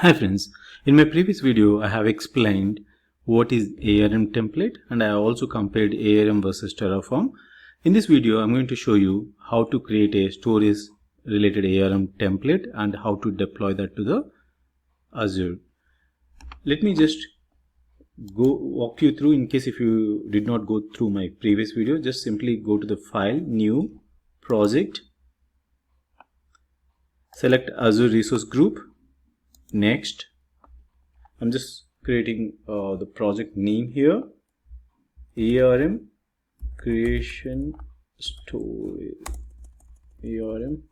Hi friends, in my previous video I have explained what is ARM template and I also compared ARM versus Terraform. In this video I'm going to show you how to create a storage related ARM template and how to deploy that to the Azure. Let me just walk you through in case if you did not go through my previous video. Just simply go to the file, new, project, select Azure Resource Group, next. I'm just creating the project name here, ARM creation storage, ARM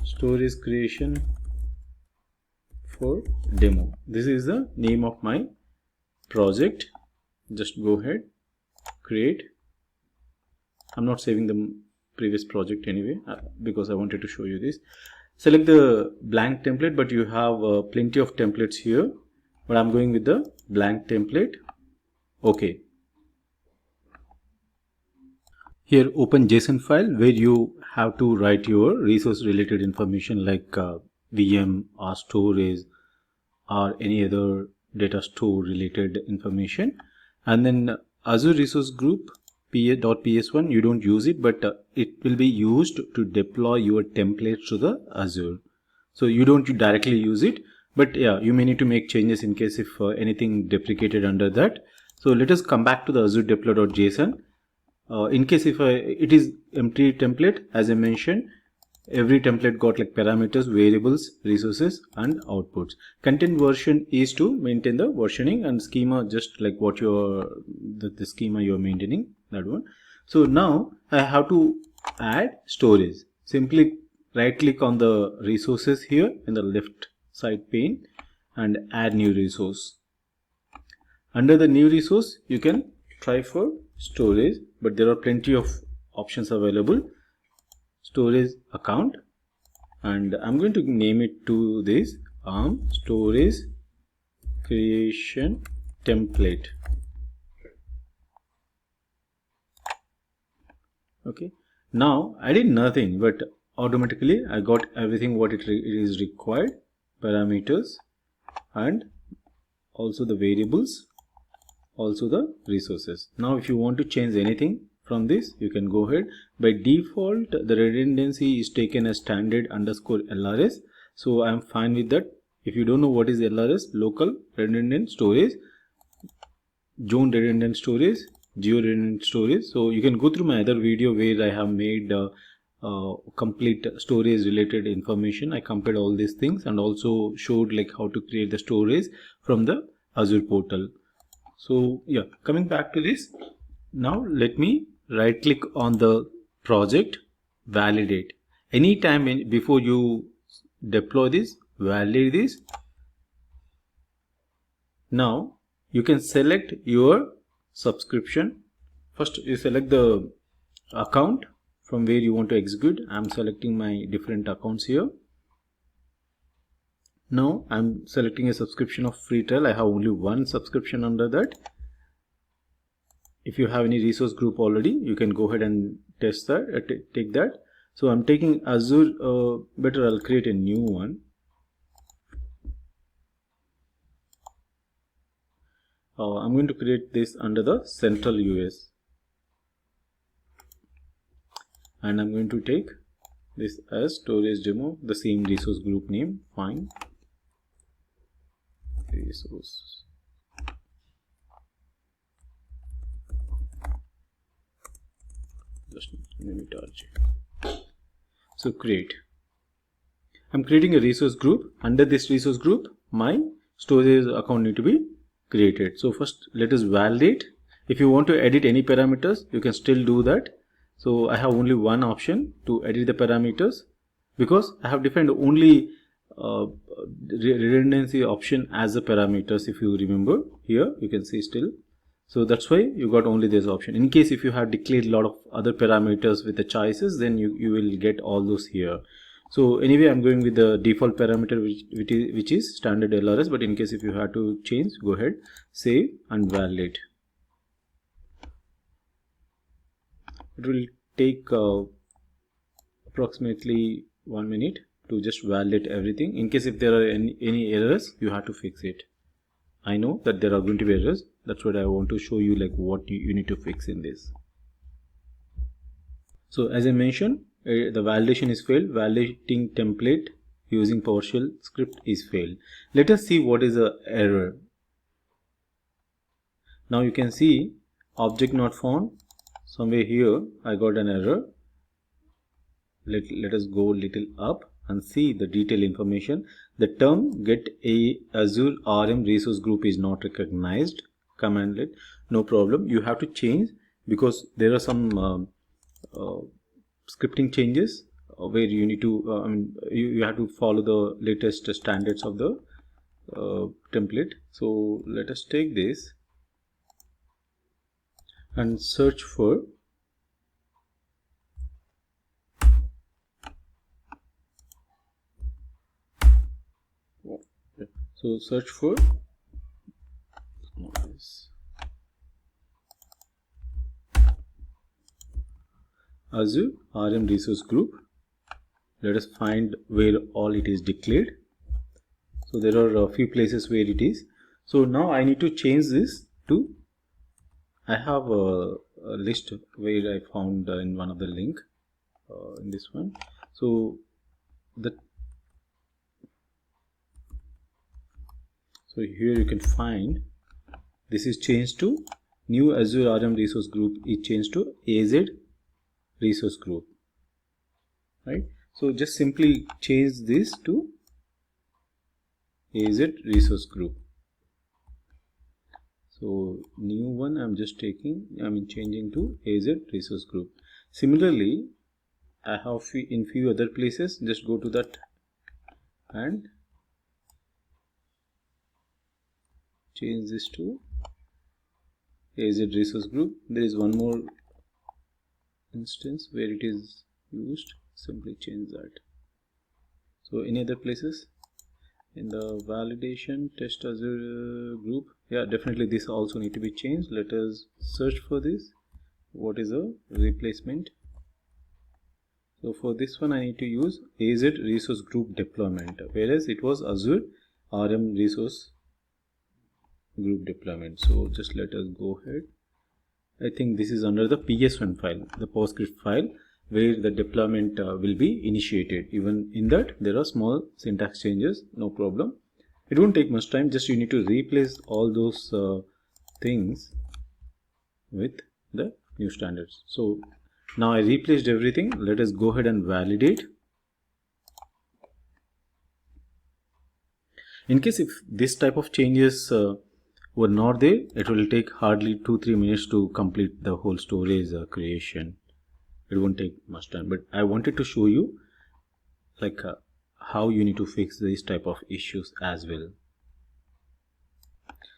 storage creation for demo. This is the name of my project. Just go ahead, create. I'm not saving the previous project anyway because I wanted to show you this. Select the blank template, but you have plenty of templates here, but I'm going with the blank template. Okay. Here open JSON file where you have to write your resource related information like VM or storage or any other data store related information, and then Azure Resource Group .ps1 you don't use it, but it will be used to deploy your templates to the Azure. So you don't directly use it, but yeah, you may need to make changes in case if anything deprecated under that. So let us come back to the Azure deploy.json. In case if it is empty template, as I mentioned, every template got like parameters, variables, resources and outputs. Content version is to maintain the versioning, and schema just like what the schema you're maintaining, that one. So now I have to add storage. Simply right click on the resources here in the left side pane and add new resource. Under the new resource you can try for storage, but there are plenty of options available. Storage account, and I'm going to name it to this ARM storage creation template. Okay, now I did nothing, but automatically I got everything what it is required, parameters and also the variables, also the resources. Now if you want to change anything from this, you can go ahead. By default the redundancy is taken as standard underscore LRS, so I am fine with that. If you don't know what is LRS, local redundant storage, zone redundant storage, geo redundant storage. So you can go through my other video where I have made complete storage related information. I compared all these things and also showed like how to create the storage from the Azure portal. So yeah, coming back to this, now let me right click on the project, validate. Anytime before you deploy this, validate this. Now you can select your subscription. First you select the account from where you want to execute. I'm selecting my different accounts here. Now I'm selecting a subscription of free trial. I have only one subscription under that. If you have any resource group already, you can go ahead and test that, take that. So I'm taking Azure, better I'll create a new one. I'm going to create this under the Central US, and I'm going to take this as storage demo, the same resource group name, fine. Resource. Just name it RJ. So create. I'm creating a resource group. Under this resource group, my storage account need to be created. So first let us validate. If you want to edit any parameters, you can still do that. So I have only one option to edit the parameters because I have defined only redundancy option as the parameters. If you remember here, you can see still. So that's why you got only this option. In case if you have declared a lot of other parameters with the choices, then you will get all those here. So anyway, I'm going with the default parameter which is standard LRS, but in case if you have to change, go ahead, save and validate. It will take approximately 1 minute to just validate everything. In case if there are any errors, you have to fix it. I know that there are going to be errors. That's what I want to show you, like what you need to fix in this. So as I mentioned, the validation is failed. Validating template using PowerShell script is failed. Let us see what is the error. Now you can see object not found. Somewhere here I got an error. Let us go little up and see the detailed information. The term get a Azure RM resource group is not recognized. Commandlet, no problem. You have to change because there are some scripting changes where you need to you have to follow the latest standards of the template. So let us take this and search for search for Azure RM resource group. Let us find where all it is declared. So there are a few places where it is. So now I need to change this to, I have a list where I found in one of the link in this one. So here you can find this is changed to new Azure RM resource group is changed to AZ resource group, right? So just simply change this to AZ resource group. So new one I'm just changing to AZ resource group. Similarly, I have in few other places. Just go to that and change this to AZ resource group. There is one more instance where it is used. Simply change that. So any other places in the validation test Azure group, yeah, definitely this also need to be changed. Let us search for this. What is a replacement? So for this one I need to use AZ resource group deployment, whereas it was Azure RM resource group deployment. So just let us go ahead. I think this is under the PS1 file, the PostScript file, where the deployment will be initiated. Even in that there are small syntax changes, no problem. It won't take much time, just you need to replace all those things with the new standards. So now I replaced everything. Let us go ahead and validate. In case if this type of changes were not there, it will take hardly 2-3 minutes to complete the whole storage creation. It won't take much time, but I wanted to show you like how you need to fix these type of issues as well.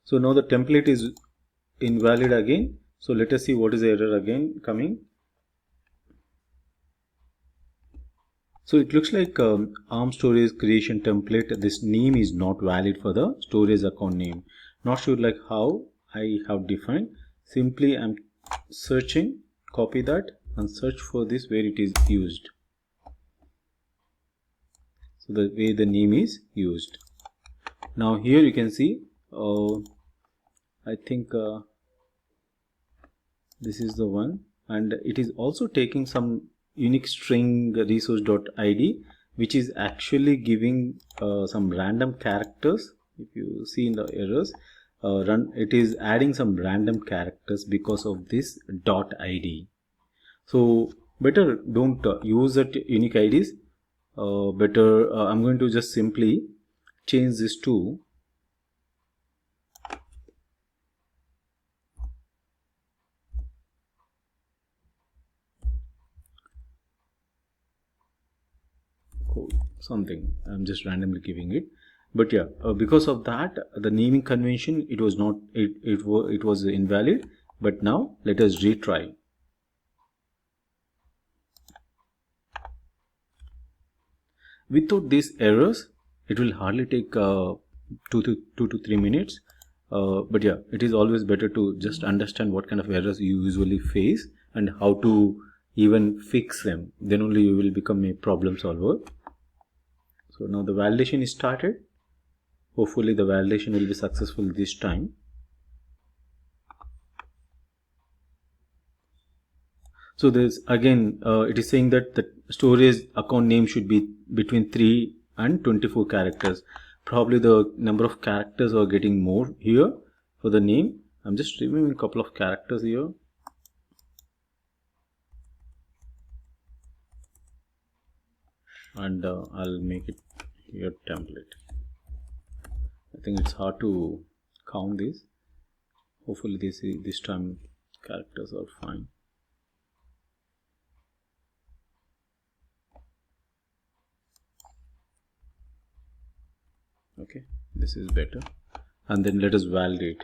So now the template is invalid again. So let us see what is the error again coming. So it looks like ARM storage creation template, this name is not valid for the storage account name. Not sure like how I have defined. Simply I'm searching, copy that and search for this where it is used. So the way the name is used. Now here you can see I think this is the one, and it is also taking some unique string resource.id, which is actually giving some random characters. If you see in the errors, it is adding some random characters because of this .id. So better don't use that unique IDs. Better I'm going to just simply change this to something. I'm just randomly giving it, but yeah, because of that the naming convention, it was not it was invalid. But now let us retry. Without these errors, it will hardly take 2 to 3 minutes. But yeah, it is always better to just understand what kind of errors you usually face and how to even fix them. Then only you will become a problem solver. So now the validation is started. Hopefully the validation will be successful this time. So there's again it is saying that the storage account name should be between 3 and 24 characters. Probably the number of characters are getting more here for the name. I'm just removing a couple of characters here. And I'll make it here template. I think it's hard to count this. Hopefully this time characters are fine. Okay, this is better. And then let us validate.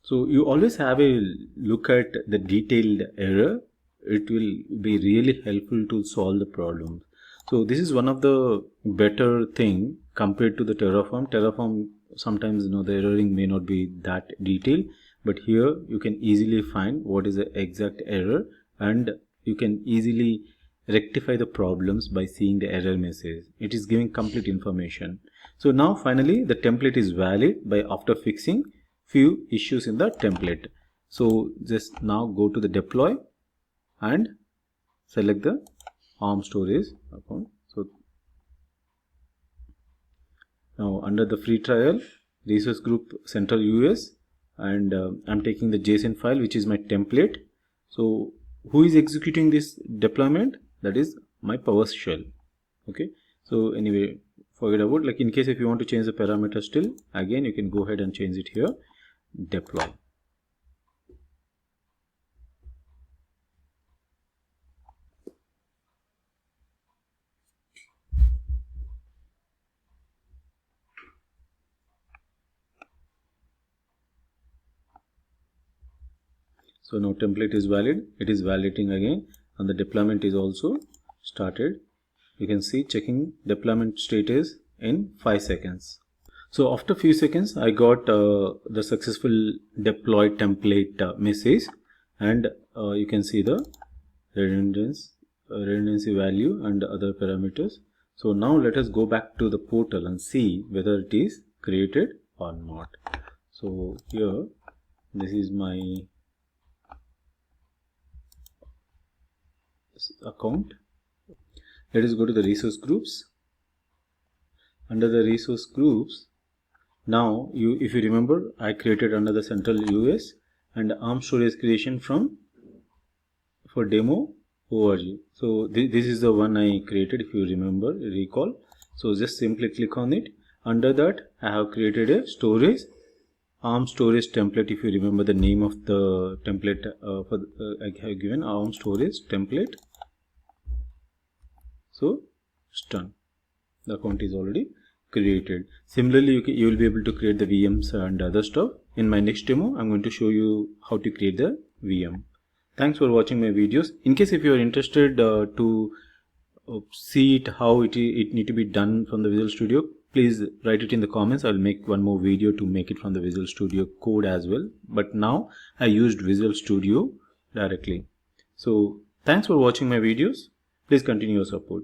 So you always have a look at the detailed error. It will be really helpful to solve the problem. So this is one of the better thing compared to the Terraform. Terraform sometimes the erroring may not be that detailed, but here you can easily find what is the exact error, and you can easily rectify the problems by seeing the error message. It is giving complete information. So now finally the template is valid by after fixing few issues in the template. So just now go to the deploy and select the ARM storage account. So now under the free trial, resource group central US, and I'm taking the JSON file which is my template. So who is executing this deployment? That is my PowerShell. Okay, so anyway, forget about, like, in case if you want to change the parameter still, again you can go ahead and change it here, deploy. So now template is valid, it is validating again, and the deployment is also started. You can see checking deployment status in 5 seconds. So after few seconds I got the successful deployed template message, and you can see the redundancy value and other parameters. So now let us go back to the portal and see whether it is created or not. So here this is my account. Let us go to the resource groups. Under the resource groups, now if you remember, I created another central US and ARM storage creation for demo org. So this is the one I created, if you recall. So just simply click on it. Under that I have created a storage ARM storage template. If you remember the name of the template, I have given ARM storage template. So it's done. The account is already created. Similarly, you will be able to create the VMs and other stuff. In my next demo, I'm going to show you how to create the VM. Thanks for watching my videos. In case if you are interested to see it how it need to be done from the Visual Studio, please write it in the comments. I'll make one more video to make it from the Visual Studio code as well. But now I used Visual Studio directly. So thanks for watching my videos. Please continue your support.